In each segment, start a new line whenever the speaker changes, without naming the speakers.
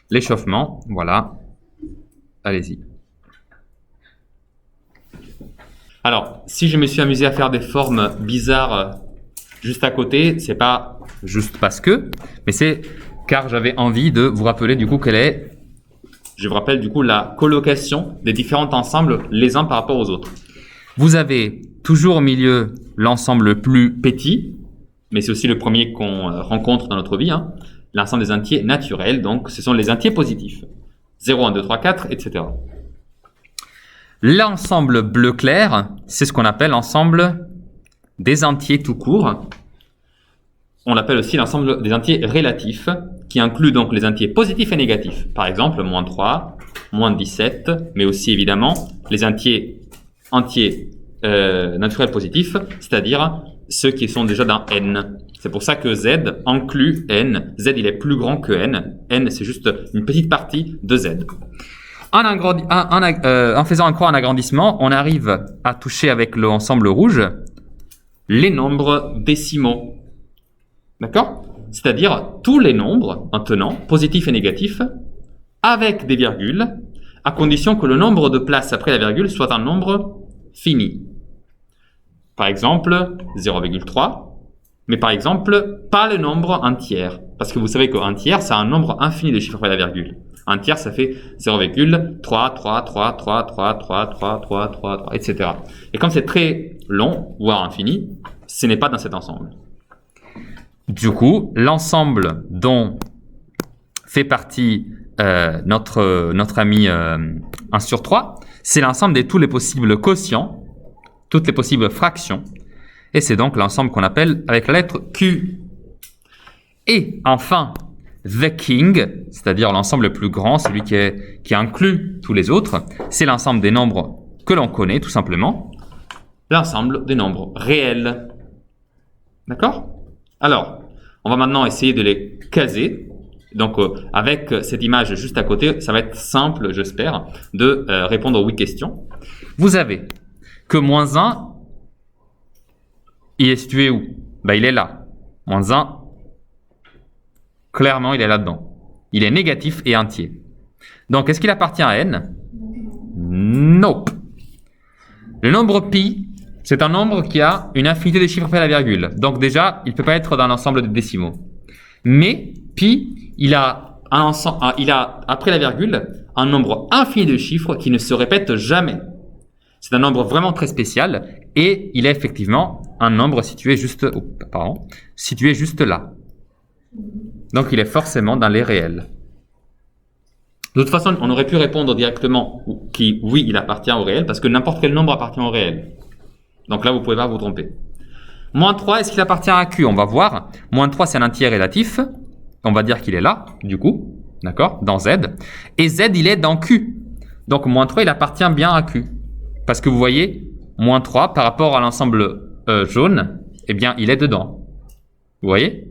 l'échauffement. Voilà. Allez-y. Alors, si je me suis amusé à faire des formes bizarres juste à côté, c'est pas juste parce que, mais c'est car j'avais envie de vous rappeler du coup quelle est, je vous rappelle du coup la colocation des différents ensembles les uns par rapport aux autres. Vous avez toujours au milieu l'ensemble le plus petit, mais c'est aussi le premier qu'on rencontre dans notre vie, hein, l'ensemble des entiers naturels, donc ce sont les entiers positifs. 0, 1, 2, 3, 4, etc. L'ensemble bleu clair, c'est ce qu'on appelle l'ensemble des entiers tout court. On l'appelle aussi l'ensemble des entiers relatifs, qui inclut donc les entiers positifs et négatifs. Par exemple, moins 3, moins 17, mais aussi évidemment les entiers naturels positifs, c'est-à-dire ceux qui sont déjà dans n. C'est pour ça que z inclut n. Z, il est plus grand que n. N, c'est juste une petite partie de z. En faisant encore un agrandissement, on arrive à toucher avec l'ensemble rouge les nombres décimaux. D'accord? C'est-à-dire tous les nombres, maintenant, positifs et négatifs, avec des virgules, à condition que le nombre de places après la virgule soit un nombre fini. Par exemple, 0,3, mais par exemple, pas le nombre entier. Parce que vous savez qu'un tiers, c'est un nombre infini de chiffres après la virgule. Un tiers, ça fait 0,3, etc. Et comme c'est très long, voire infini, ce n'est pas dans cet ensemble. Du coup, l'ensemble dont fait partie notre ami 1 sur 3, c'est l'ensemble de tous les possibles quotients, toutes les possibles fractions, et c'est donc l'ensemble qu'on appelle avec la lettre Q. Et enfin, the king, c'est-à-dire l'ensemble le plus grand, celui qui inclut tous les autres, c'est l'ensemble des nombres que l'on connaît, tout simplement, l'ensemble des nombres réels. D'accord? Alors, on va maintenant essayer de les caser. Donc, avec cette image juste à côté, ça va être simple, j'espère, de répondre aux 8 questions. Vous avez que moins 1, il est situé où? Ben, il est là. Moins 1, clairement, il est là-dedans. Il est négatif et entier. Donc, est-ce qu'il appartient à n? Nope. Le nombre pi, c'est un nombre qui a une infinité de chiffres après la virgule. Donc déjà, il ne peut pas être dans l'ensemble des décimaux. Mais pi, il a après la virgule, un nombre infini de chiffres qui ne se répète jamais. C'est un nombre vraiment très spécial et il est effectivement un nombre situé juste là. Donc il est forcément dans les réels. De toute façon, on aurait pu répondre directement oui, il appartient au réel, parce que n'importe quel nombre appartient au réel. Donc là, vous ne pouvez pas vous tromper. Moins 3, est-ce qu'il appartient à Q? On va voir. Moins 3, c'est un entier relatif. On va dire qu'il est là, du coup. D'accord? Dans Z. Et Z, il est dans Q. Donc moins 3, il appartient bien à Q. Parce que vous voyez, moins 3, par rapport à l'ensemble jaune, eh bien, il est dedans. Vous voyez?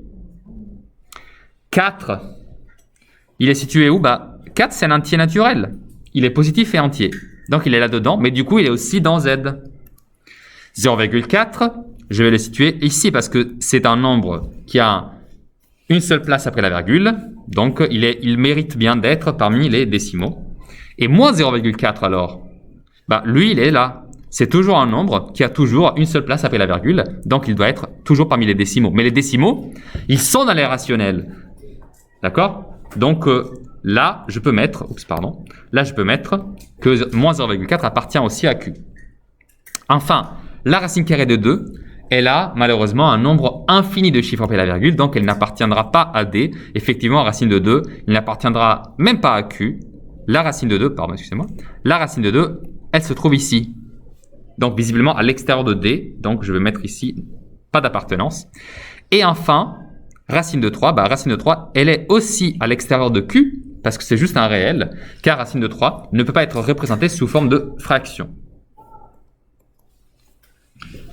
4, il est situé où? 4, c'est un entier naturel. Il est positif et entier. Donc, il est là-dedans, mais du coup, il est aussi dans Z. 0,4, je vais le situer ici parce que c'est un nombre qui a une seule place après la virgule. Donc, il mérite bien d'être parmi les décimaux. Et moins 0,4 alors, lui, il est là. C'est toujours un nombre qui a toujours une seule place après la virgule. Donc, il doit être toujours parmi les décimaux. Mais les décimaux, ils sont dans les rationnels. D'accord? Donc, là, je peux mettre que moins 0,4 appartient aussi à Q. Enfin, la racine carrée de 2, elle a malheureusement un nombre infini de chiffres après la virgule, donc elle n'appartiendra pas à D. Effectivement, racine de 2, il n'appartiendra même pas à Q. La racine de 2, la racine de 2, elle se trouve ici. Donc visiblement à l'extérieur de D, donc je vais mettre ici pas d'appartenance. Et enfin, racine de 3, racine de 3, elle est aussi à l'extérieur de Q, parce que c'est juste un réel, car racine de 3 ne peut pas être représentée sous forme de fraction.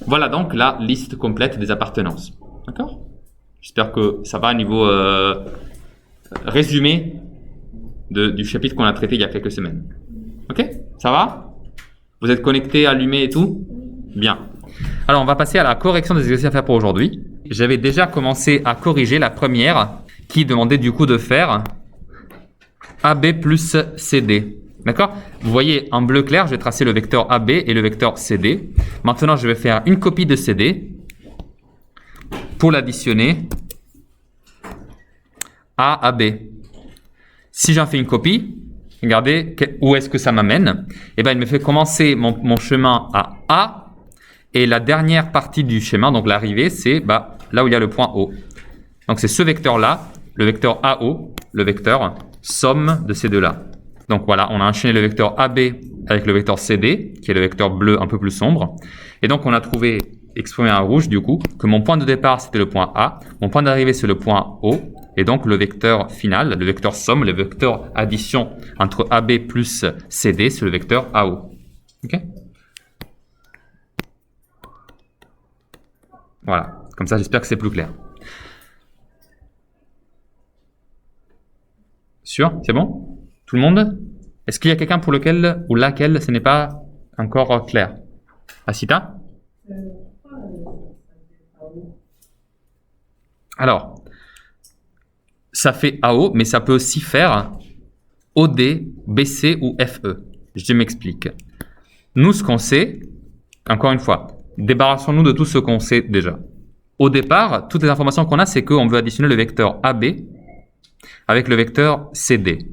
Voilà donc la liste complète des appartenances. D'accord? J'espère que ça va au niveau résumé du chapitre qu'on a traité il y a quelques semaines. Ok? Ça va? Vous êtes connectés, allumés et tout? Bien. Alors, on va passer à la correction des exercices à faire pour aujourd'hui. J'avais déjà commencé à corriger la première qui demandait du coup de faire AB plus CD. D'accord? Vous voyez, en bleu clair, je vais tracer le vecteur AB et le vecteur CD. Maintenant, je vais faire une copie de CD pour l'additionner à AB. Si j'en fais une copie, regardez où est-ce que ça m'amène. Eh bien, il me fait commencer mon chemin à A et la dernière partie du schéma, donc l'arrivée, c'est là où il y a le point O. Donc, c'est ce vecteur-là, le vecteur AO, le vecteur somme de ces deux-là. Donc voilà, on a enchaîné le vecteur AB avec le vecteur CD, qui est le vecteur bleu un peu plus sombre. Et donc, on a trouvé, exprimé en rouge, du coup, que mon point de départ, c'était le point A. Mon point d'arrivée, c'est le point O. Et donc, le vecteur final, le vecteur somme, le vecteur addition entre AB plus CD, c'est le vecteur AO. OK? Voilà. Comme ça, j'espère que c'est plus clair. Sûr? C'est bon? Tout le monde? Est-ce qu'il y a quelqu'un pour lequel ou laquelle ce n'est pas encore clair? Asita? Alors, ça fait AO, mais ça peut aussi faire OD, BC ou FE. Je m'explique. Nous, ce qu'on sait, encore une fois, débarrassons-nous de tout ce qu'on sait déjà. Au départ, toutes les informations qu'on a, c'est qu'on veut additionner le vecteur AB avec le vecteur CD.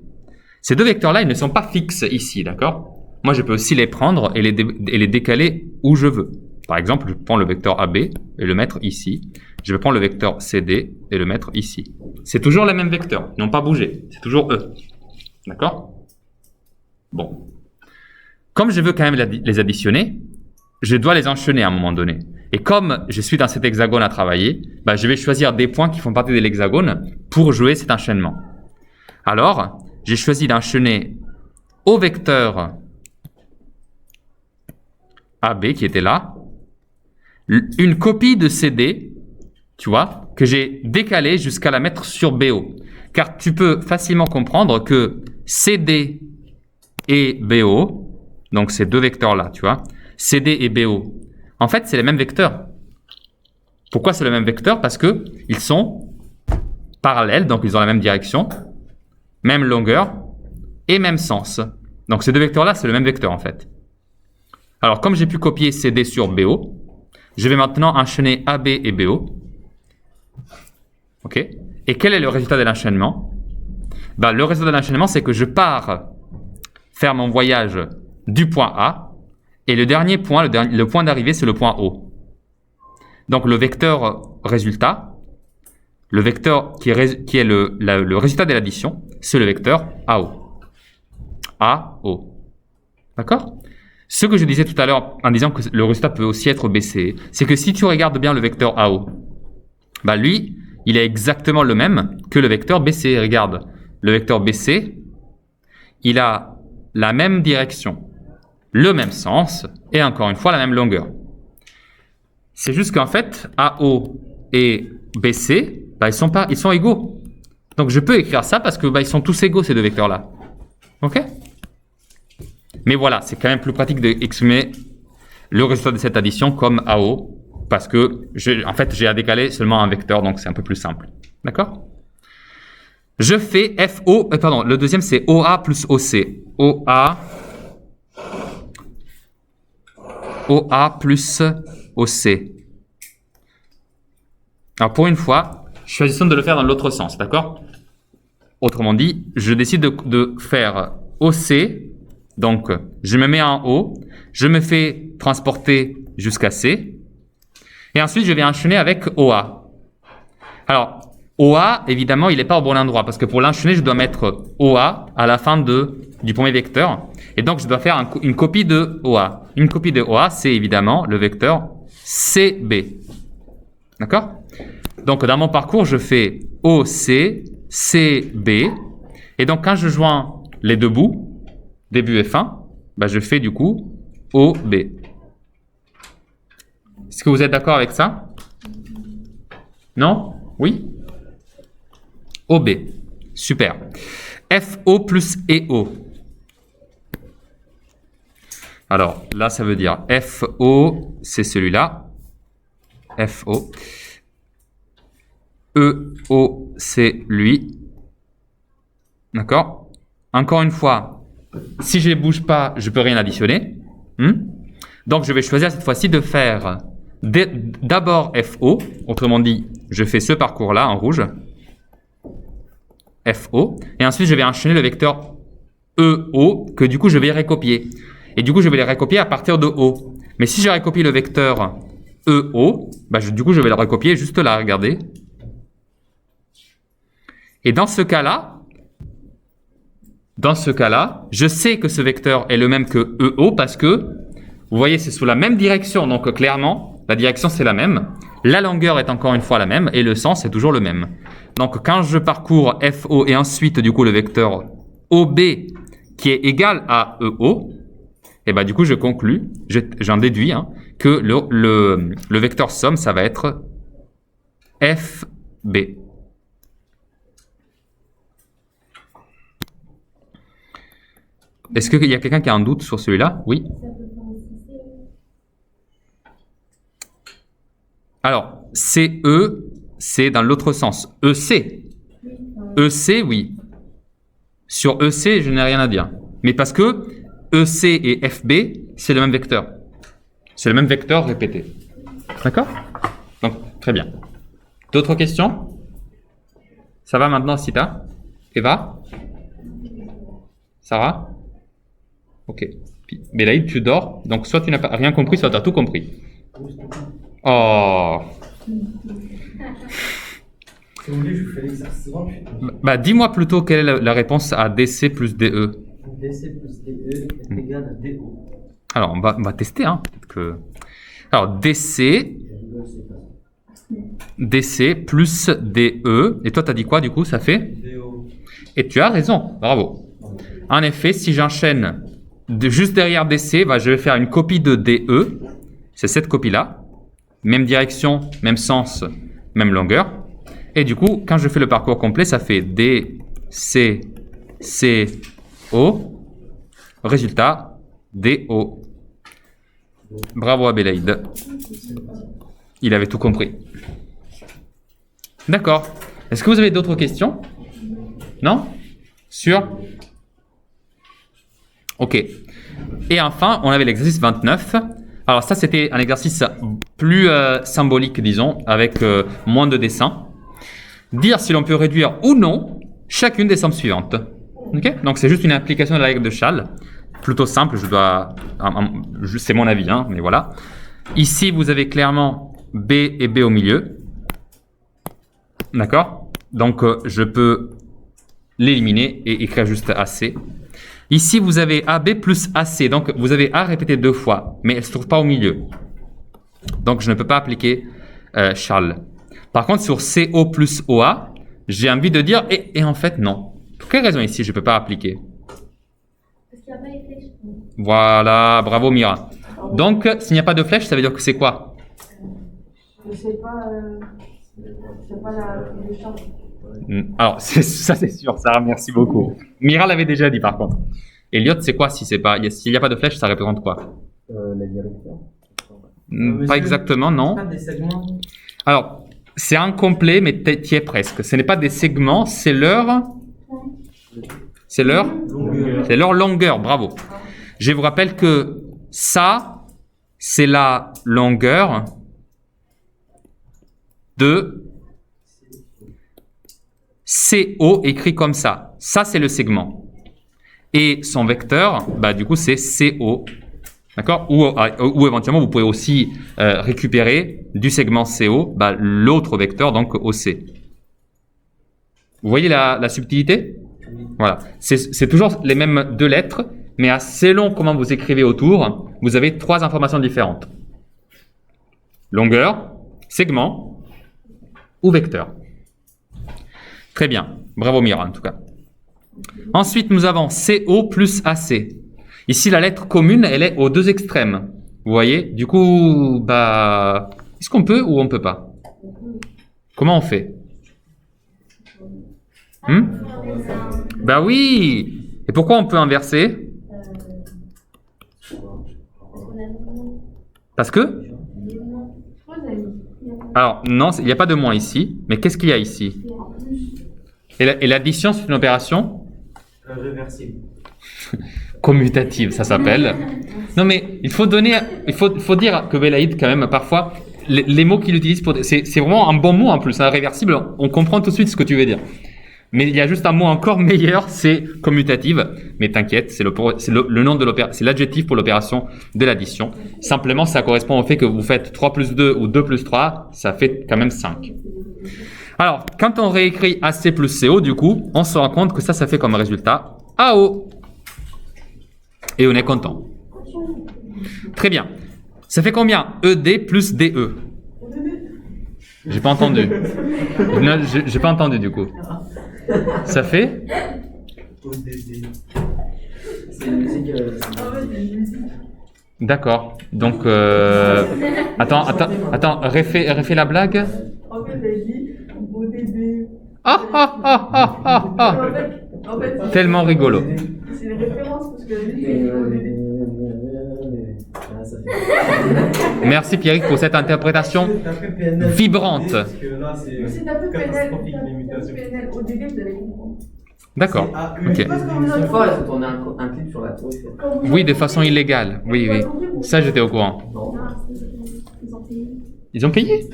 Ces deux vecteurs-là, ils ne sont pas fixes ici, d'accord? Moi, je peux aussi les prendre et les décaler où je veux. Par exemple, je prends le vecteur AB et le mettre ici. Je vais prendre le vecteur CD et le mettre ici. C'est toujours les mêmes vecteurs, ils n'ont pas bougé. C'est toujours eux. D'accord? Bon. Comme je veux quand même les additionner, je dois les enchaîner à un moment donné. Et comme je suis dans cet hexagone à travailler, je vais choisir des points qui font partie de l'hexagone pour jouer cet enchaînement. Alors, j'ai choisi d'enchaîner au vecteur AB qui était là, une copie de CD, tu vois, que j'ai décalée jusqu'à la mettre sur BO. Car tu peux facilement comprendre que CD et BO, donc ces deux vecteurs-là, tu vois, CD et BO, en fait, c'est les mêmes vecteurs. Pourquoi c'est le même vecteur? Parce que ils sont parallèles, donc ils ont la même direction, même longueur et même sens. Donc ces deux vecteurs-là, c'est le même vecteur en fait. Alors, comme j'ai pu copier CD sur BO, je vais maintenant enchaîner AB et BO. OK? Et quel est le résultat de l'enchaînement? Le résultat de l'enchaînement, c'est que je pars faire mon voyage du point A et le dernier point, le point d'arrivée, c'est le point O. Donc, le vecteur résultat, le vecteur qui est le résultat de l'addition, c'est le vecteur AO. AO. D'accord? Ce que je disais tout à l'heure en disant que le résultat peut aussi être BC, c'est que si tu regardes bien le vecteur AO, lui, il est exactement le même que le vecteur BC. Regarde, le vecteur BC, il a la même direction, le même sens et encore une fois la même longueur. C'est juste qu'en fait, AO et BC, ils sont égaux. Donc je peux écrire ça parce que ils sont tous égaux ces deux vecteurs-là. OK? Mais voilà, c'est quand même plus pratique d'exprimer le résultat de cette addition comme AO parce que j'ai à décaler seulement un vecteur, donc c'est un peu plus simple. D'accord? Je fais FO, le deuxième c'est OA plus OC. OA plus OC. Alors pour une fois, je choisis de le faire dans l'autre sens, d'accord? Autrement dit, je décide de faire OC. Donc, je me mets en haut, je me fais transporter jusqu'à C, et ensuite je vais enchaîner avec OA. Alors, OA, évidemment, il n'est pas au bon endroit, parce que pour l'enchaîner, je dois mettre OA à la fin du premier vecteur, et donc je dois faire une copie de OA. Une copie de OA, c'est évidemment le vecteur CB. D'accord? Donc, dans mon parcours, je fais OC, CB, et donc quand je joins les deux bouts, début et fin, je fais du coup OB. Est-ce que vous êtes d'accord avec ça? Non? Oui? OB. Super. FO plus EO. Alors, là, ça veut dire FO, c'est celui-là. FO. EO, c'est lui. D'accord? encore une fois, si je ne bouge pas, je ne peux rien additionner. Donc, je vais choisir cette fois-ci de faire d'abord FO. Autrement dit, je fais ce parcours-là en rouge. FO. Et ensuite, je vais enchaîner le vecteur EO que du coup, je vais recopier. Et du coup, je vais les recopier à partir de O. Mais si je recopie le vecteur EO, du coup, je vais le recopier juste là, regardez. Et dans ce cas-là, je sais que ce vecteur est le même que EO parce que, vous voyez, c'est sous la même direction. Donc, clairement, la direction, c'est la même. La longueur est encore une fois la même et le sens est toujours le même. Donc, quand je parcours FO et ensuite, du coup, le vecteur OB qui est égal à EO, et du coup, je conclus, j'en déduis que le vecteur somme, ça va être FB. Est-ce qu'il y a quelqu'un qui a un doute sur celui-là? Oui. Alors, CE, c'est dans l'autre sens. EC. EC, oui. Sur EC, je n'ai rien à dire. Mais parce que EC et FB, c'est le même vecteur. C'est le même vecteur répété. D'accord? Donc, très bien. D'autres questions? Ça va maintenant, Sita? Eva? Sarah? Ok. Mais là, tu dors, donc soit tu n'as pas rien compris, soit tu as tout compris. Oh. Dis-moi plutôt quelle est la réponse à DC plus DE.
DC plus DE est égal à DO.
Alors, on va tester. Peut-être que... Alors, DC plus DE. Et toi, tu as dit quoi, du coup, ça fait
DO.
Et tu as raison. Bravo. En effet, si j'enchaîne juste derrière DC, je vais faire une copie de DE. C'est cette copie-là. Même direction, même sens, même longueur. Et du coup, quand je fais le parcours complet, ça fait D, C, C, O. Résultat, DO. Bravo à Belaïd. Il avait tout compris. D'accord. Est-ce que vous avez d'autres questions? Non? Sûr? Ok. Et enfin, on avait l'exercice 29. Alors ça, c'était un exercice plus symbolique, disons, avec moins de dessins. Dire si l'on peut réduire ou non chacune des sommes suivantes. Okay? Donc c'est juste une application de la règle de Schall. Plutôt simple, c'est mon avis, mais voilà. Ici, vous avez clairement B et B au milieu. D'accord? Donc je peux l'éliminer et écrire juste AC. Ici, vous avez AB plus AC. Donc, vous avez A répété 2 fois, mais elle ne se trouve pas au milieu. Donc, je ne peux pas appliquer Schall. Par contre, sur CO plus OA, j'ai envie de dire, et en fait, non. Pour quelle raison ici, je ne peux pas appliquer?
Parce qu'il n'y a pas les flèches.
Voilà, bravo Mira. Donc, s'il n'y a pas de flèche, ça veut dire que c'est quoi?
Je sais pas, c'est pas le champ.
Alors, ça c'est sûr, Sarah, merci beaucoup. Mira l'avait déjà dit par contre. Elliot, c'est quoi s'il n'y a pas de flèche, ça représente quoi?
La direction.
Pas exactement, non.
Pas des segments.
Alors, c'est incomplet, mais tu y es presque. Ce n'est pas des segments, c'est leur longueur, bravo. Je vous rappelle que ça, c'est la longueur de CO écrit comme ça. Ça, c'est le segment. Et son vecteur, du coup, c'est CO. D'accord? Ou éventuellement, vous pouvez aussi récupérer du segment CO l'autre vecteur, donc OC. Vous voyez la subtilité? Voilà. C'est toujours les mêmes 2 lettres, mais selon comment vous écrivez autour, vous avez 3 informations différentes. Longueur, segment ou vecteur. Très bien. Bravo Mira, en tout cas. Ensuite, nous avons CO plus AC. Ici, la lettre commune, elle est aux 2 extrêmes. Vous voyez? Du coup, est-ce qu'on peut ou on ne peut pas? Comment on fait? Oui. Et pourquoi on peut inverser? Parce que? Alors, non, il n'y a pas de moins ici. Mais qu'est-ce qu'il y a ici? Et l'addition, c'est une opération
Réversible.
Commutative, ça s'appelle. Non, mais il faut dire que Belaïd, quand même, parfois, les mots qu'il utilise c'est vraiment un bon mot en plus, un réversible, on comprend tout de suite ce que tu veux dire. Mais il y a juste un mot encore meilleur, c'est commutative. Mais t'inquiète, c'est le nom de l'opération, c'est l'adjectif pour l'opération de l'addition. Simplement, ça correspond au fait que vous faites 3 plus 2 ou 2 plus 3, ça fait quand même 5. Alors, quand on réécrit AC plus CO, du coup, on se rend compte que ça fait comme résultat AO. Et on est content. Très bien. Ça fait combien? ED plus DE. J'ai pas entendu. Non, j'ai pas entendu du coup. Ça fait
ODD. C'est une musique.
D'accord. Donc, attends, refais la blague.
En fait, elle dit ODD.
Ah.
En fait,
Tellement rigolo.
c'est une référence parce que la musique est ODD.
Ah, ça fait.
Merci Pierrick pour cette interprétation vibrante.
Parce que là, c'est
C'est un peu
catastrophique
PNL.
l'imitation.
ODD, vous allez comprendre.
D'accord. Ok.
Parce qu'on vous a
Une fois, elle a fait tourner un clip sur la tour Eiffel.
Oui, de façon illégale. Oui. Ça, j'étais au courant.
Non.
Ils ont payé?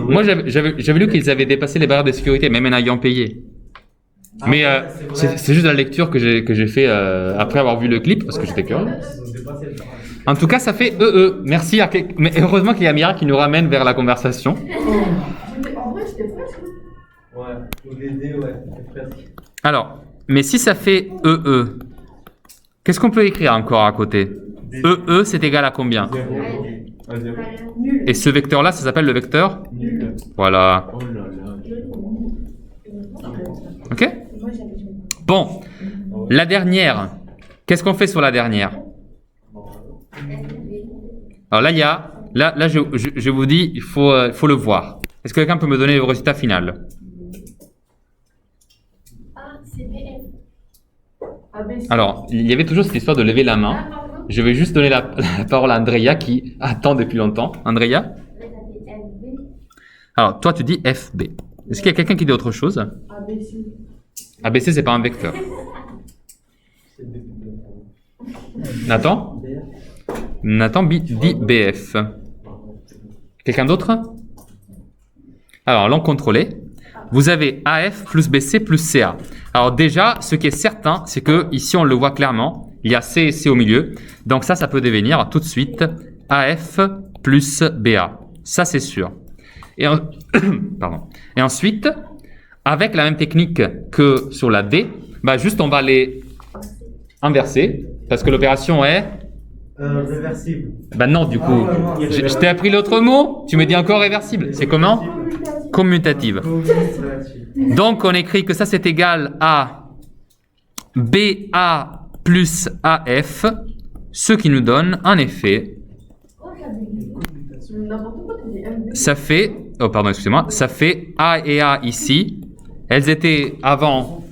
Moi, j'avais lu qu'ils avaient dépassé les barrières de sécurité, même en ayant payé. Mais c'est juste la lecture que j'ai fait après avoir vu le clip, parce que j'étais curieux. En tout cas, ça fait EE. Merci. Mais heureusement qu'il y a Mira qui nous ramène vers la conversation.
En vrai, j'étais presque.
Ouais, ODD, ouais, c'est presque.
Alors, mais si ça fait EE, qu'est-ce qu'on peut écrire encore à côté? EE, c'est égal à combien?
0.
Nul.
Et ce vecteur-là, ça s'appelle le vecteur?
Nul.
Voilà.
Oh là là.
Ok? Bon, la dernière. Qu'est-ce qu'on fait sur la dernière? Alors là, là, je vous dis, il faut le voir. Est-ce que quelqu'un peut me donner le résultat final? Alors, il y avait toujours cette histoire de lever la main. Je vais juste donner la parole à Andrea qui attend depuis longtemps. Andrea? Alors, toi, tu dis FB. Est-ce qu'il y a quelqu'un qui dit autre chose?
ABC.
ABC, c'est pas un vecteur. Nathan? Nathan dit BF. Quelqu'un d'autre? Alors, langue contrôlée. Vous avez AF plus BC plus CA. Alors déjà, ce qui est certain, c'est que ici on le voit clairement, il y a C et C au milieu. Donc ça peut devenir tout de suite AF plus BA. Ça c'est sûr. Pardon. Et ensuite, avec la même technique que sur la D, juste on va les inverser parce que l'opération est
Réversible.
non, du coup, je t'ai appris l'autre mot. Tu me dis encore réversible. C'est comment? Commutative. Donc, on écrit que ça, c'est égal à BA plus AF, ce qui nous donne, en effet,
N'importe quoi, tu dis MB.
ça fait, oh pardon, excusez-moi, ça fait A et A ici. Elles étaient avant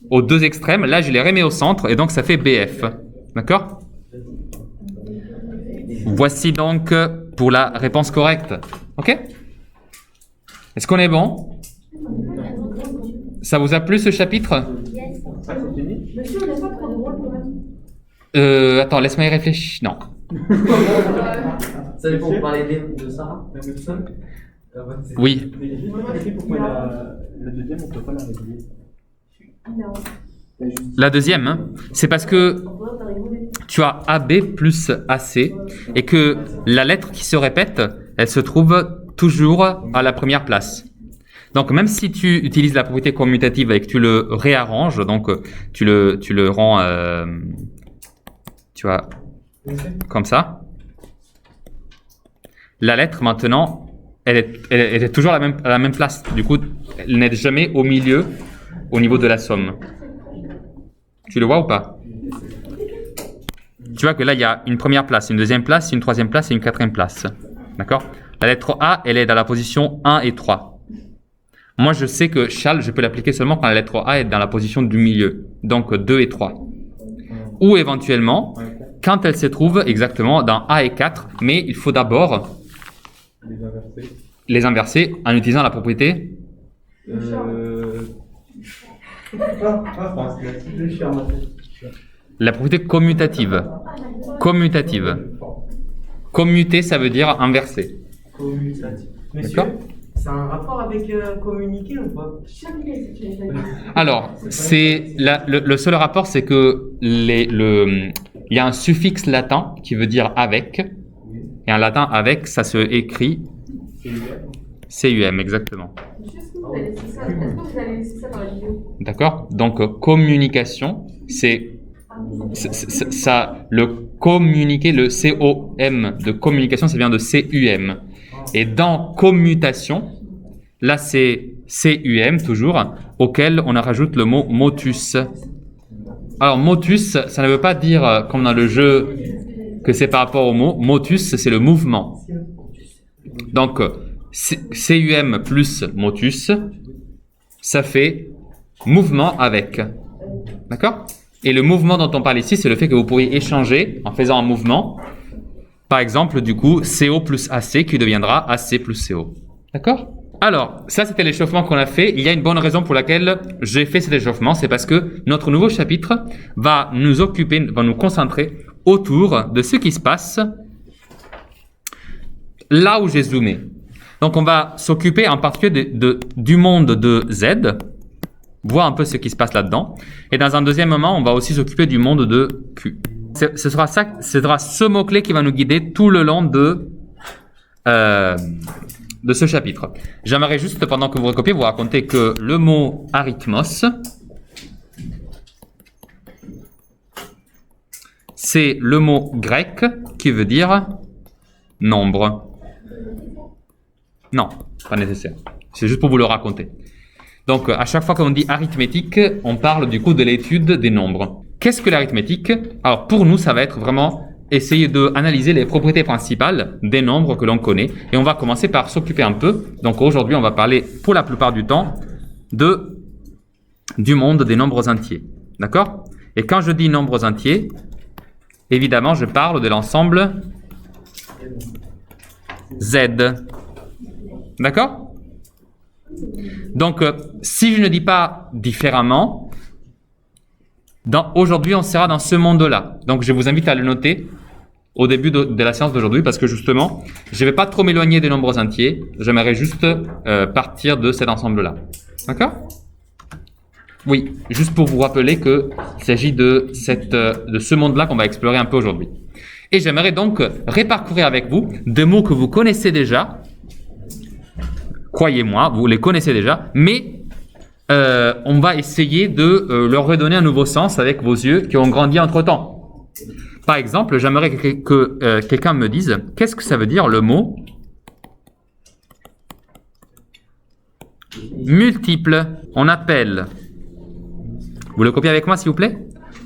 aux deux extrêmes. Là, je les remets au centre et donc ça fait BF. D'accord? Voici donc pour la réponse correcte. Ok? Est-ce qu'on est bon? Ça vous a plu ce chapitre?
Monsieur, on n'est pas trop drôle quand même.
Attends, laisse-moi y réfléchir. Non.
Ça dépend, vous parlez de Sarah?
Oui.
Pourquoi la deuxième, on ne peut pas la réguler?
Non.
La deuxième, hein, c'est parce que tu as AB plus AC et que la lettre qui se répète, elle se trouve toujours à la première place. Donc même si tu utilises la propriété commutative et que tu le réarranges, donc tu le rends, tu vois, comme ça, la lettre maintenant, elle est toujours à la même place. Du coup, elle n'est jamais au milieu, au niveau de la somme. Tu le vois ou pas? Tu vois que là, il y a une première place, une deuxième place, une troisième place et une quatrième place. D'accord? La lettre A, elle est dans la position 1 et 3. Moi, je sais que Charles, je peux l'appliquer seulement quand la lettre A est dans la position du milieu. Donc, 2 et 3. Ou éventuellement, quand elle se trouve exactement dans A et 4, mais il faut d'abord les inverser en utilisant la propriété la propriété commutative. Commutative. Commuter, ça veut dire inverser.
Commutatif. Monsieur,
D'accord.
c'est un rapport avec communiquer ou pas?
Alors, le seul rapport, c'est que il y a un suffixe latin qui veut dire avec. Et en latin, avec, ça se écrit CUM, exactement.
Est-ce que vous allez laisser ça dans la vidéo?
D'accord? Donc, communication, c'est ça, le communiquer, le COM de communication, ça vient de CUM. Et dans commutation, là, c'est CUM toujours, auquel on rajoute le mot motus. Alors, motus, ça ne veut pas dire, comme dans le jeu, que c'est par rapport au mot. Motus, c'est le mouvement. Donc, CUM plus motus, ça fait mouvement avec. D'accord? Et le mouvement dont on parle ici, c'est le fait que vous pourriez échanger en faisant un mouvement. Par exemple, du coup, CO plus AC qui deviendra AC plus CO. D'accord? Alors, ça c'était l'échauffement qu'on a fait. Il y a une bonne raison pour laquelle j'ai fait cet échauffement, c'est parce que notre nouveau chapitre va nous concentrer autour de ce qui se passe là où j'ai zoomé. Donc, on va s'occuper en particulier du monde de Z, voir un peu ce qui se passe là-dedans. Et dans un deuxième moment, on va aussi s'occuper du monde de Q. Ce sera ce mot-clé qui va nous guider tout le long de ce chapitre. J'aimerais juste, pendant que vous recopiez, vous raconter que le mot arithmos, c'est le mot grec qui veut dire nombre. Non, pas nécessaire. C'est juste pour vous le raconter. Donc, à chaque fois qu'on dit arithmétique, on parle du coup de l'étude des nombres. Qu'est-ce que l'arithmétique? Alors, pour nous, ça va être vraiment essayer d'analyser les propriétés principales des nombres que l'on connaît. Et on va commencer par s'occuper un peu. Donc, aujourd'hui, on va parler, pour la plupart du temps, du monde des nombres entiers. D'accord? Et quand je dis nombres entiers, évidemment, je parle de l'ensemble Z. D'accord? Donc, si je ne dis pas différemment, aujourd'hui, on sera dans ce monde-là. Donc, je vous invite à le noter au début de la séance d'aujourd'hui parce que justement, je ne vais pas trop m'éloigner des nombres entiers. J'aimerais juste partir de cet ensemble-là. D'accord? Oui, juste pour vous rappeler qu'il s'agit de ce monde-là qu'on va explorer un peu aujourd'hui. Et j'aimerais donc réparcourir avec vous des mots que vous connaissez déjà. Croyez-moi, vous les connaissez déjà, mais on va essayer de leur redonner un nouveau sens avec vos yeux qui ont grandi entre-temps. Par exemple, j'aimerais que quelqu'un me dise qu'est-ce que ça veut dire le mot multiple. On appelle, vous le copiez avec moi s'il vous plaît?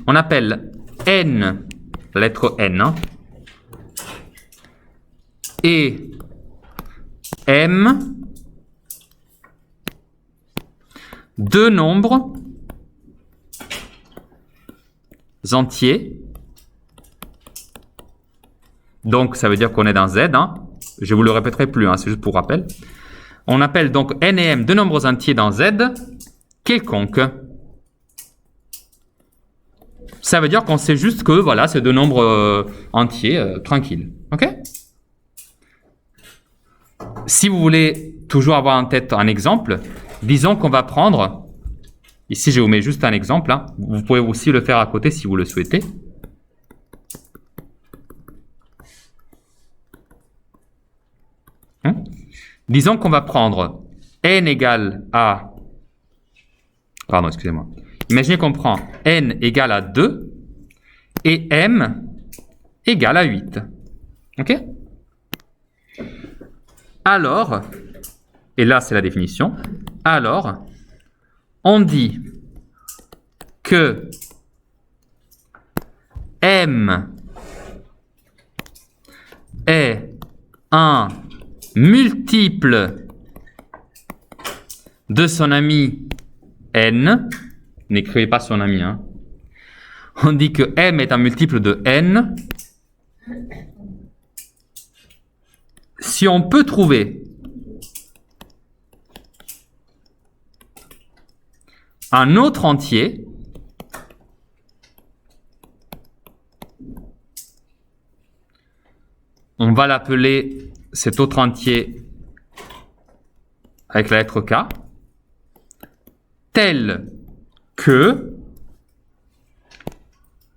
On appelle N, la lettre N, hein, et M, deux nombres entiers. Donc, ça veut dire qu'on est dans Z. Hein. Je vous le répéterai plus, hein, c'est juste pour rappel. On appelle donc N et M deux nombres entiers dans Z quelconque. Ça veut dire qu'on sait juste que, voilà, c'est deux nombres entiers, tranquilles. OK? Si vous voulez toujours avoir en tête un exemple, disons qu'on va prendre, ici je vous mets juste un exemple, hein. Vous pouvez aussi le faire à côté si vous le souhaitez. Disons qu'on va prendre n égale à... Pardon, excusez-moi. Imaginez qu'on prend n égale à 2 et m égale à 8. OK? Alors, et là c'est la définition, alors, on dit que M est un multiple de son ami N. N'écrivez pas son ami, hein. On dit que M est un multiple de N si on peut trouver un autre entier on va l'appeler cet autre entier avec la lettre K, tel que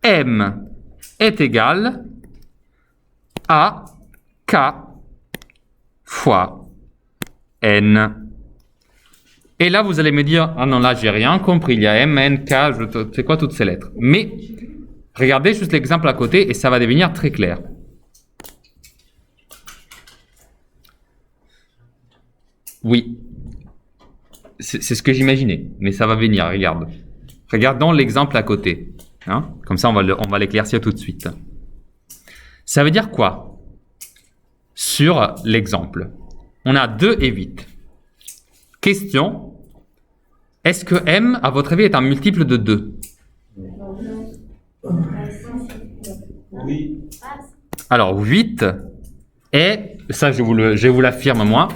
M est égal à K fois N. Et là, vous allez me dire, ah non, là, j'ai rien compris, il y a M, N, K, c'est quoi toutes ces lettres? Mais, regardez juste l'exemple à côté et ça va devenir très clair. Oui, c'est ce que j'imaginais, mais ça va venir, regarde. Regardons l'exemple à côté. Hein? Comme ça, on va l'éclaircir tout de suite. Ça veut dire quoi? Sur l'exemple, on a 2 et 8. Question, est-ce que M, à votre avis, est un multiple de 2?
Oui.
Alors, 8 est, ça je vous l'affirme moi,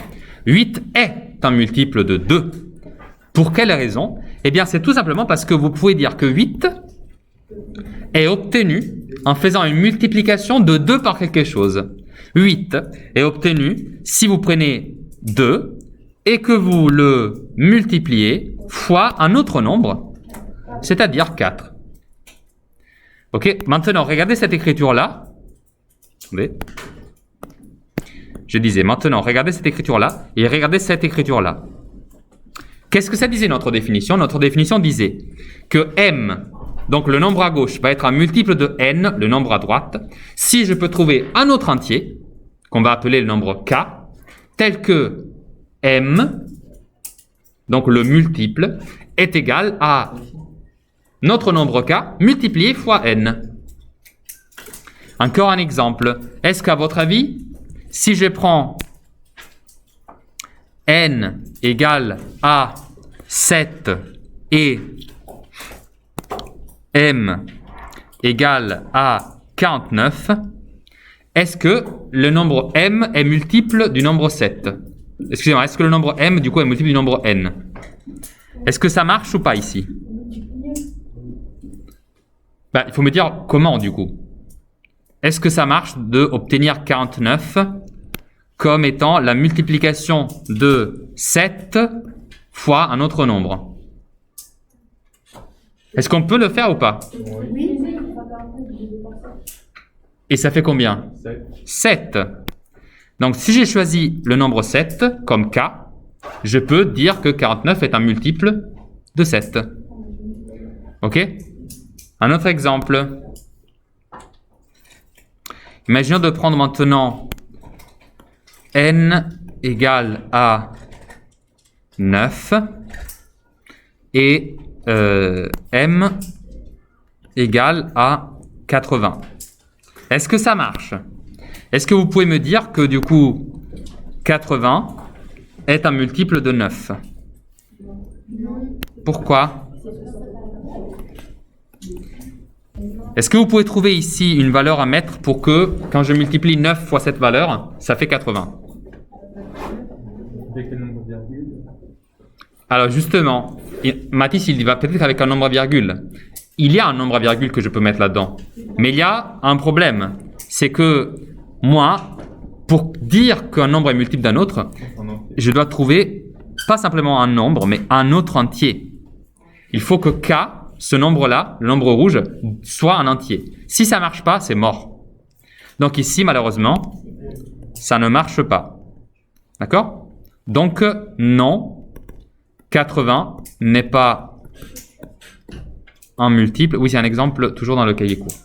8 est un multiple de 2. Pour quelle raison? Eh bien, c'est tout simplement parce que vous pouvez dire que 8 est obtenu en faisant une multiplication de 2 par quelque chose. 8 est obtenu si vous prenez 2 et que vous le multipliez fois un autre nombre, c'est-à-dire 4. Ok, maintenant, regardez cette écriture-là. Attendez. Je disais, maintenant, regardez cette écriture-là et regardez cette écriture-là. Qu'est-ce que ça disait notre définition? Notre définition disait que M, donc le nombre à gauche, va être un multiple de N, le nombre à droite, si je peux trouver un autre entier, qu'on va appeler le nombre K, tel que M, donc le multiple, est égal à notre nombre K multiplié fois N. Encore un exemple. Est-ce qu'à votre avis, si je prends N égale à 7 et M égale à 49, est-ce que le nombre M est multiple du nombre 7? Excusez-moi, est-ce que le nombre M du coup est multiple du nombre N? Est-ce que ça marche ou pas ici? Ben, il faut me dire comment du coup. Est-ce que ça marche d'obtenir 49 comme étant la multiplication de 7 fois un autre nombre? Est-ce qu'on peut le faire ou pas?
Oui.
Et ça fait combien? 7. Donc si j'ai choisi le nombre 7 comme K, je peux dire que 49 est un multiple de 7. Ok? Un autre exemple. Imaginons de prendre maintenant N égale à 9 et M égale à 80. Est-ce que ça marche? Est-ce que vous pouvez me dire que du coup 80 est un multiple de 9? Pourquoi? Est-ce que vous pouvez trouver ici une valeur à mettre pour que, quand je multiplie 9 fois cette valeur, ça fait 80?
Avec le nombre virgule.
Alors justement, Mathis, il va peut-être avec un nombre à virgule. Il y a un nombre à virgule que je peux mettre là-dedans. Mais il y a un problème. C'est que moi, pour dire qu'un nombre est multiple d'un autre, je dois trouver pas simplement un nombre, mais un autre entier. Il faut que K, ce nombre-là, le nombre rouge, soit un entier. Si ça ne marche pas, c'est mort. Donc ici, malheureusement, ça ne marche pas. D'accord? Donc, non, 80 n'est pas un multiple. Oui, c'est un exemple toujours dans le cahier court.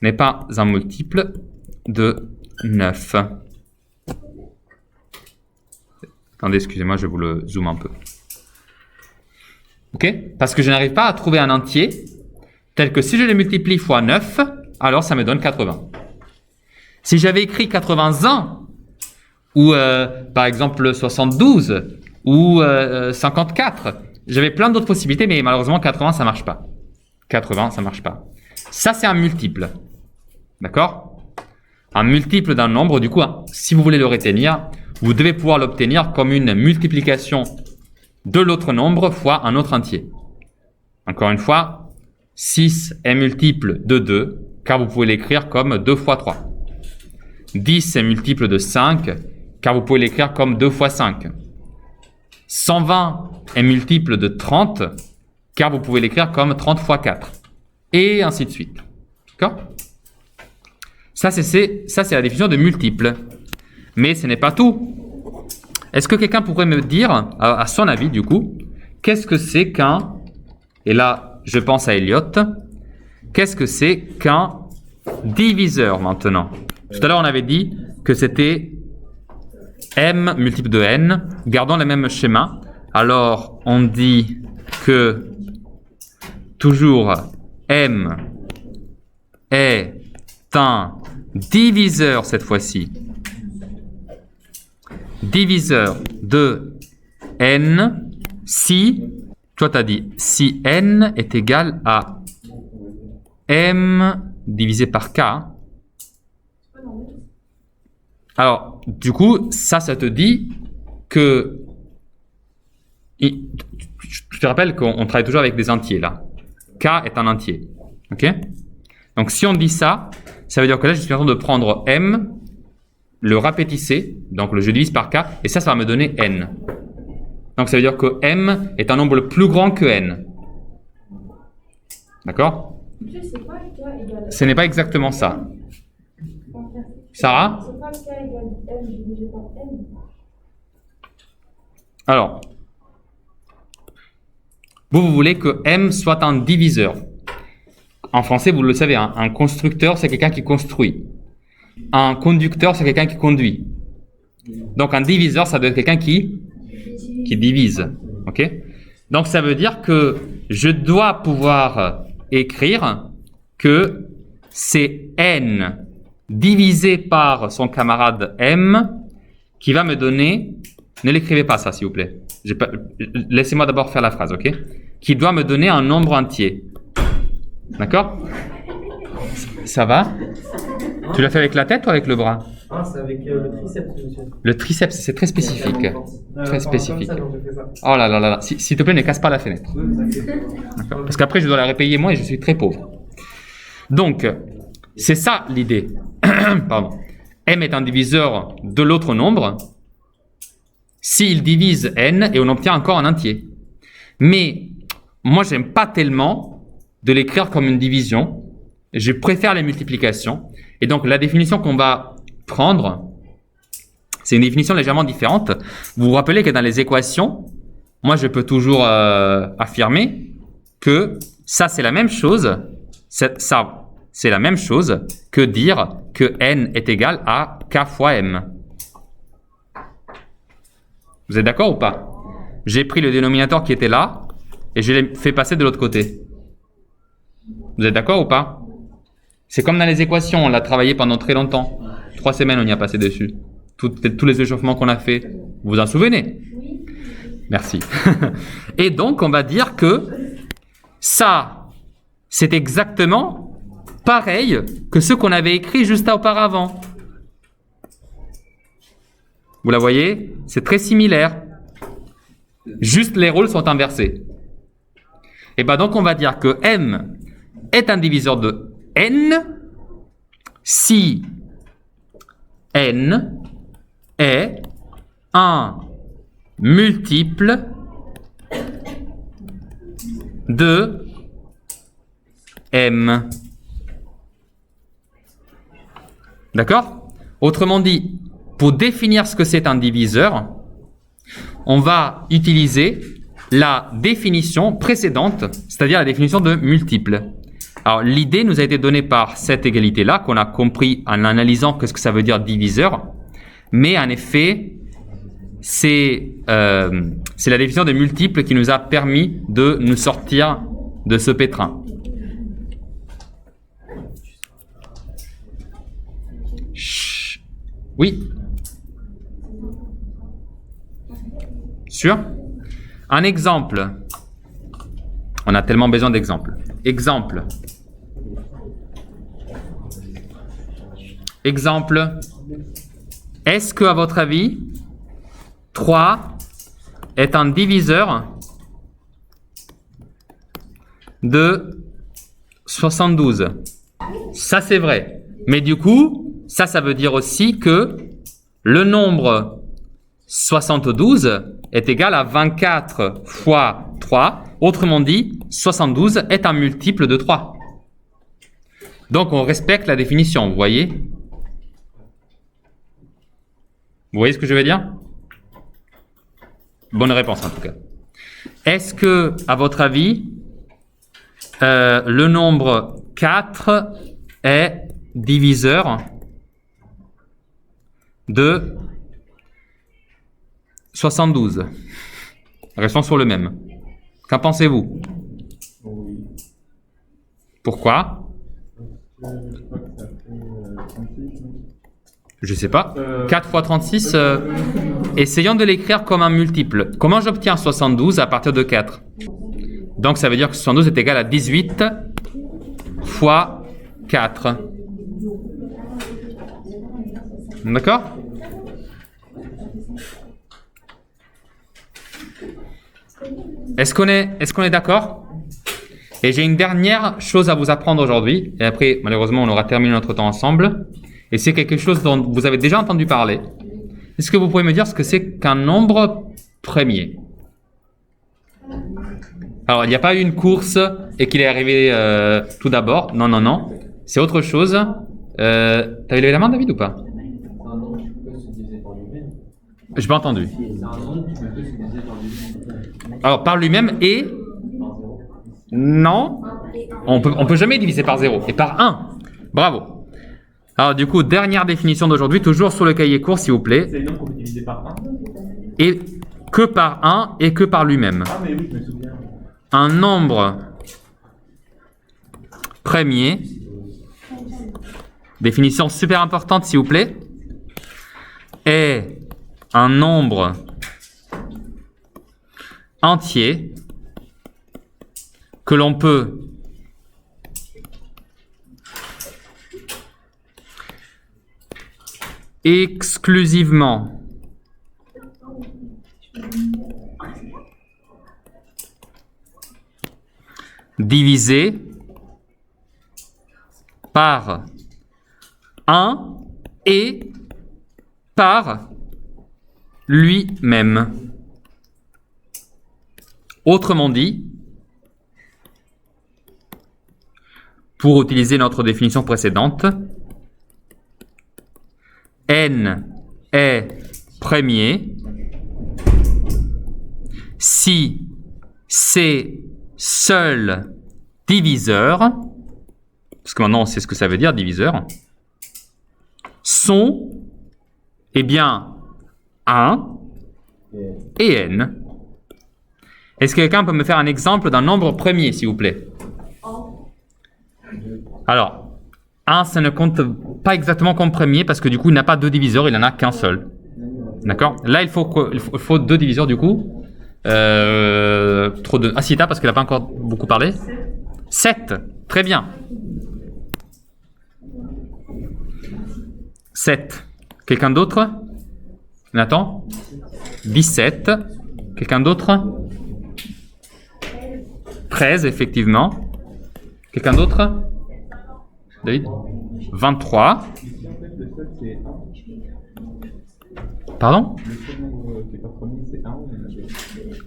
N'est pas un multiple de 9. Attendez, excusez-moi, je vous le zoome un peu. Ok? Parce que je n'arrive pas à trouver un entier tel que si je le multiplie fois 9, alors ça me donne 80. Si j'avais écrit 81, ou par exemple 72, ou 54, j'avais plein d'autres possibilités, mais malheureusement 80 ça marche pas. 80 ça marche pas. Ça c'est un multiple. D'accord? Un multiple d'un nombre, du coup, si vous voulez le retenir, vous devez pouvoir l'obtenir comme une multiplication de l'autre nombre fois un autre entier. Encore une fois, 6 est multiple de 2, car vous pouvez l'écrire comme 2 fois 3. 10 est multiple de 5, car vous pouvez l'écrire comme 2 fois 5. 120 est multiple de 30, car vous pouvez l'écrire comme 30 fois 4. Et ainsi de suite. D'accord? Ça, c'est la définition de multiple. Mais ce n'est pas tout. Est-ce que quelqu'un pourrait me dire, à son avis du coup, qu'est-ce que c'est qu'un, et là je pense à Eliot, qu'est-ce que c'est qu'un diviseur maintenant? Tout à l'heure on avait dit que c'était m multiple de n, gardons le même schéma. Alors on dit que toujours m est un diviseur cette fois-ci. Diviseur de n si, toi tu as dit, si n est égal à m divisé par k. Alors, du coup, ça te dit que... Je te rappelle qu'on travaille toujours avec des entiers, là. K est un entier. Ok? Donc, si on dit ça, ça veut dire que là, je suis en train de prendre m, le rapetisser, donc je divise par k, et ça va me donner n. Donc, ça veut dire que m est un nombre plus grand que n. D'accord? Ce n'est pas exactement ça. Sarah? Alors, vous voulez que m soit un diviseur. En français, vous le savez, hein, un constructeur, c'est quelqu'un qui construit. Un conducteur, c'est quelqu'un qui conduit. Donc, un diviseur, ça doit être quelqu'un qui divise. Ok? Donc, ça veut dire que je dois pouvoir écrire que c'est n divisé par son camarade m qui va me donner... Ne l'écrivez pas ça, s'il vous plaît. Laissez-moi d'abord faire la phrase, ok? Qui doit me donner un nombre entier. D'accord? Ça va? Tu l'as fait avec la tête ou avec le bras?
Ah, c'est avec le triceps, monsieur.
Le triceps, c'est très spécifique. Très spécifique. Oh là là là là. S'il te plaît, ne casse pas la fenêtre. D'accord. Parce qu'après, je dois la repayer moi et je suis très pauvre. Donc, c'est ça l'idée. Pardon. M est un diviseur de l'autre nombre s'il divise n et on obtient encore un entier. Mais moi, j'aime pas tellement de l'écrire comme une division. Je préfère les multiplications. Et donc, la définition qu'on va prendre, c'est une définition légèrement différente. Vous vous rappelez que dans les équations, moi, je peux toujours affirmer que ça, c'est la même chose. Ça, c'est la même chose que dire que n est égal à k fois m. Vous êtes d'accord ou pas? J'ai pris le dénominateur qui était là et je l'ai fait passer de l'autre côté. Vous êtes d'accord ou pas? C'est comme dans les équations, on l'a travaillé pendant très longtemps. 3 semaines, on y a passé dessus. Tous les échauffements qu'on a fait. Vous vous en souvenez? Merci. Et donc, on va dire que ça, c'est exactement pareil que ce qu'on avait écrit juste auparavant. Vous la voyez? C'est très similaire. Juste les rôles sont inversés. Et bien donc, on va dire que m est un diviseur de n si n est un multiple de m. D'accord? Autrement dit, pour définir ce que c'est un diviseur, on va utiliser la définition précédente, c'est-à-dire la définition de multiple. Alors, l'idée nous a été donnée par cette égalité-là, qu'on a compris en analysant ce que ça veut dire diviseur. Mais en effet, c'est la définition de multiple qui nous a permis de nous sortir de ce pétrin. Chut. Oui. Sûr? Un exemple. On a tellement besoin d'exemples. Exemple. Exemple. Est-ce que, à votre avis, 3 est un diviseur de 72? Ça, c'est vrai. Mais du coup, ça veut dire aussi que le nombre 72 est égal à 24 fois 3. Autrement dit, 72 est un multiple de 3. Donc, on respecte la définition, vous voyez? Vous voyez ce que je veux dire? Bonne réponse, en tout cas. Est-ce que, à votre avis, le nombre 4 est diviseur de 72? Restons sur le même. Qu'en pensez-vous?
Oui.
Pourquoi?
Je crois que ça fait 36.
Je sais pas. 4 fois 36, essayons de l'écrire comme un multiple. Comment j'obtiens 72 à partir de 4? Donc ça veut dire que 72 est égal à 18 fois 4. D'accord? Est-ce qu'on est d'accord? Et j'ai une dernière chose à vous apprendre aujourd'hui. Et après, malheureusement, on aura terminé notre temps ensemble. Et c'est quelque chose dont vous avez déjà entendu parler. Est-ce que vous pouvez me dire ce que c'est qu'un nombre premier? Alors, il n'y a pas eu une course et qu'il est arrivé tout d'abord. Non, non, non. C'est autre chose. T'as levé la main, David, ou pas?
C'est un nombre qui peut se diviser par lui-même.
Je n'ai pas entendu.
C'est un nombre qui peut se diviser par lui-même.
Alors, par lui-même et...
Par zéro.
Non. On peut jamais diviser par 0. Et par 1. Bravo. Alors, du coup, dernière définition d'aujourd'hui, toujours sur le cahier court, s'il vous plaît.
C'est le nombre qu'on peut diviser par 1.
Et que par 1 et que par lui-même.
Ah, mais oui, je me souviens.
Un nombre premier, définition super importante s'il vous plaît, est un nombre entier que l'on peut exclusivement divisé par 1 et par lui-même. Autrement dit, pour utiliser notre définition précédente, n est premier si c'est seul diviseur, parce que maintenant on sait ce que ça veut dire diviseur, sont, eh bien, 1 et n. Est-ce que quelqu'un peut me faire un exemple d'un nombre premier, s'il vous plaît? Alors, 1, ça ne compte pas exactement comme premier, parce que du coup, il n'a pas deux diviseurs, il n'en a qu'un seul. D'accord? Là, il faut deux diviseurs, du coup. Trop de... Asita, parce qu'elle n'a pas encore beaucoup parlé. 7. Très bien. 7. Quelqu'un d'autre? Nathan? 17. Quelqu'un d'autre? 13, effectivement. Quelqu'un d'autre? David? 23.
Ici, en fait, le seul, c'est 1.
Pardon?
Le seul nombre qui n'est pas premier, c'est 1.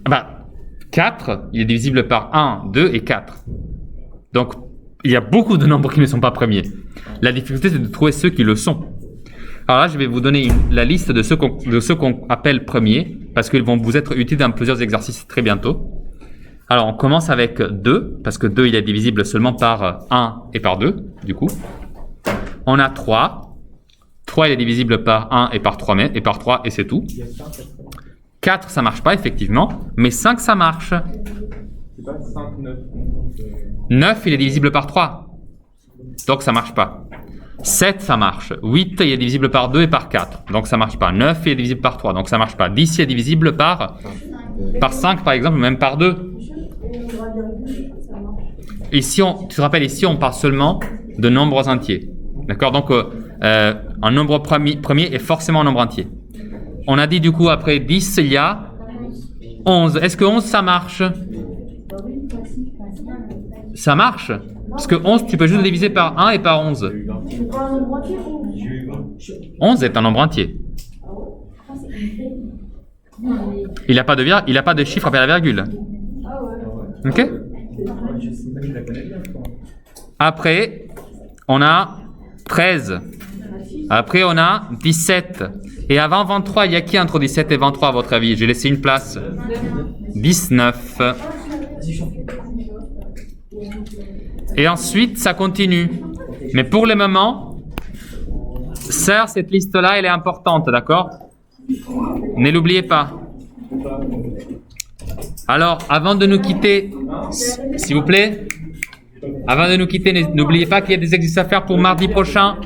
Ah bah, 4, il est divisible par 1, 2 et 4. Donc, il y a beaucoup de nombres qui ne sont pas premiers. La difficulté, c'est de trouver ceux qui le sont. Alors là, je vais vous donner la liste de ceux qu'on appelle premiers, parce qu'ils vont vous être utiles dans plusieurs exercices très bientôt. Alors, on commence avec 2, parce que 2, il est divisible seulement par 1 et par 2, du coup. On a 3. 3, il est divisible par 1 et par 3, et c'est tout.
Il y a 5 après.
4, ça marche pas, effectivement, mais 5, ça marche.
C'est pas 5, 9.
9, il est divisible par 3, donc ça marche pas. 7, ça marche. 8, il est divisible par 2 et par 4, donc ça marche pas. 9, il est divisible par 3, donc ça marche pas. 10, il est divisible par 5, par exemple, même par 2. Ici, tu te rappelles, ici, on parle seulement de nombres entiers. D'accord? Donc, un nombre premier est forcément un nombre entier. On a dit, du coup, après 10, il y a 11. Est-ce que 11, ça marche? Ça marche? Parce que 11, tu peux juste le diviser par 1 et par 11.
C'est pas un nombre entier,
11 est un nombre entier. Il n'a pas de chiffre après la virgule.
Ah ouais.
Ok? Après, on a 13. Après, on a 17. Et avant 23, il y a qui entre 17 et 23 à votre avis? J'ai laissé une place. 19. Et ensuite, ça continue. Mais pour le moment, sœur, cette liste-là, elle est importante, d'accord? Ne l'oubliez pas. Alors, avant de nous quitter, s'il vous plaît, avant de nous quitter, n'oubliez pas qu'il y a des exercices à faire pour mardi prochain.